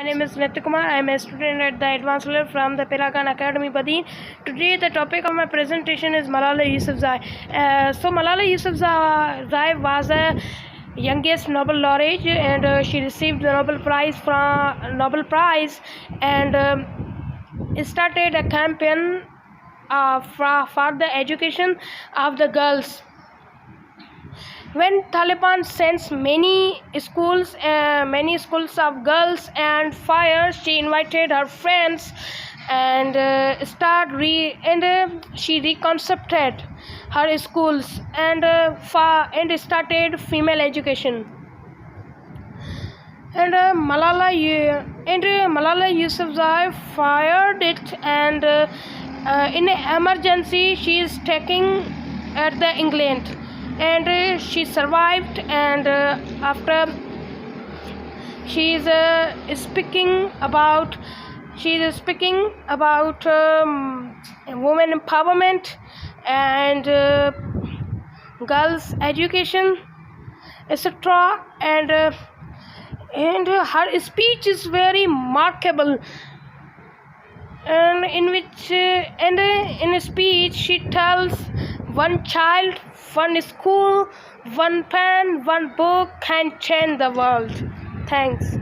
name is Natik Kumar. I am a student at the advanced level from the Paragon Academy, Badin. Today, the topic of my presentation is Malala Yousafzai. Malala Yousafzai was a youngest Nobel laureate, and she received the Nobel Prize, and started a campaign for the education of the girls. When Taliban sends many schools of girls and fire, she invited her friends and she reconstructed her schools and started female education. And Malala Yousafzai fired it, and in an emergency she is taking at the England. And she survived, and after she is speaking about women empowerment and girls education, etc. And her speech is very remarkable, and in a speech she tells one child, one school, one pen, one book can change the world. Thanks.